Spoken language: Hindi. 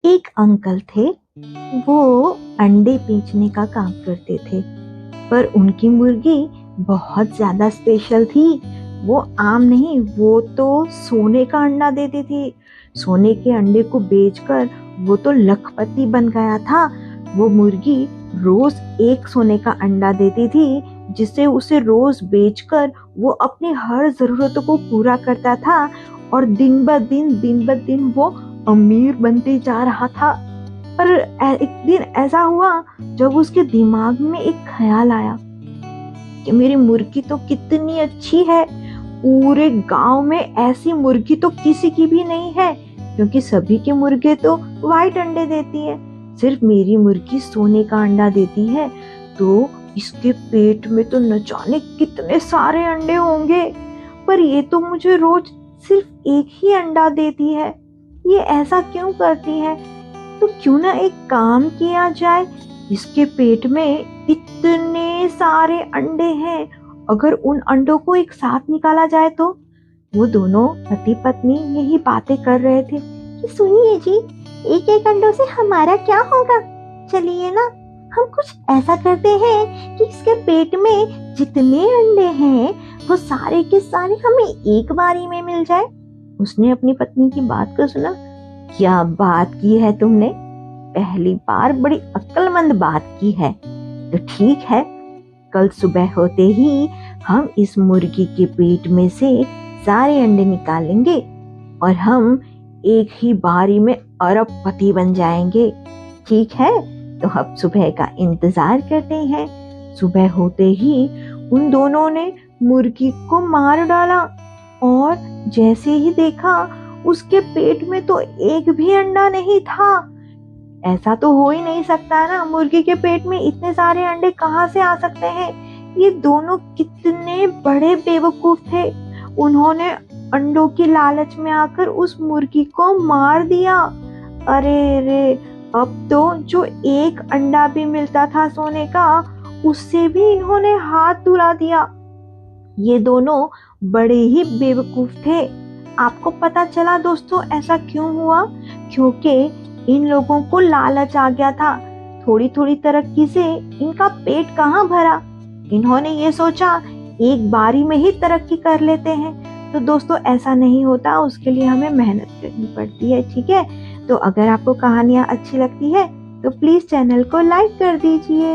एक अंकल थे। वो अंडे बेचने का काम करते थे, पर उनकी मुर्गी बहुत ज्यादा स्पेशल थी। वो आम नहीं, वो तो सोने का अंडा देती थी। सोने के अंडे को बेचकर वो तो लखपति बन गया था। वो मुर्गी रोज एक सोने का अंडा देती थी, जिसे उसे रोज बेचकर वो अपनी हर जरूरतों को पूरा करता था। और दिन ब दिन वो अमीर बनते जा रहा था। पर एक दिन ऐसा हुआ जब उसके दिमाग में एक ख्याल आया कि मेरी मुर्गी तो कितनी अच्छी है। पूरे गांव में ऐसी मुर्गी तो किसी की भी नहीं है, क्योंकि सभी के मुर्गे तो वाइट अंडे देती है, सिर्फ मेरी मुर्गी सोने का अंडा देती है। तो इसके पेट में तो न जाने कितने सारे अंडे होंगे, पर ये तो मुझे रोज सिर्फ एक ही अंडा देती है। ये ऐसा क्यों करती है? तो क्यों ना एक काम किया जाए। इसके पेट में इतने सारे अंडे हैं, अगर उन अंडों को एक साथ निकाला जाए तो। वो दोनों पति पत्नी यही बातें कर रहे थे कि सुनिए जी, एक एक अंडों से हमारा क्या होगा। चलिए ना, हम कुछ ऐसा करते हैं कि इसके पेट में जितने अंडे हैं वो सारे के सारे हमें एक बारी में मिल जाए। उसने अपनी पत्नी की बात को सुना। क्या बात की है तुमने, पहली बार बड़ी अक्लमंद बात की है। तो ठीक है, कल सुबह होते ही हम इस मुर्गी के पेट में से सारे अंडे निकालेंगे और हम एक ही बारी में अरबपति बन जाएंगे। ठीक है, तो अब सुबह का इंतजार करते हैं। सुबह होते ही उन दोनों ने मुर्गी को मार डाला और जैसे ही देखा उसके पेट में तो एक भी अंडा नहीं था। ऐसा तो हो ही नहीं सकता ना, मुर्गी के पेट में इतने सारे अंडे कहाँ से आ सकते हैं। ये दोनों कितने बड़े बेवकूफ थे। उन्होंने अंडों की लालच में आकर उस मुर्गी को मार दिया। अरे रे, अब तो जो एक अंडा भी मिलता था सोने का, उससे भी इन्होंने हाथ धुला दिया। ये दोनों बड़े ही बेवकूफ थे। आपको पता चला दोस्तों ऐसा क्यों हुआ? क्योंकि इन लोगों को लालच आ गया था। थोड़ी थोड़ी तरक्की से इनका पेट कहाँ भरा। इन्होंने ये सोचा एक बारी में ही तरक्की कर लेते हैं। तो दोस्तों ऐसा नहीं होता, उसके लिए हमें मेहनत करनी पड़ती है। ठीक है, तो अगर आपको कहानियाँ अच्छी लगती है तो प्लीज चैनल को लाइक कर दीजिए।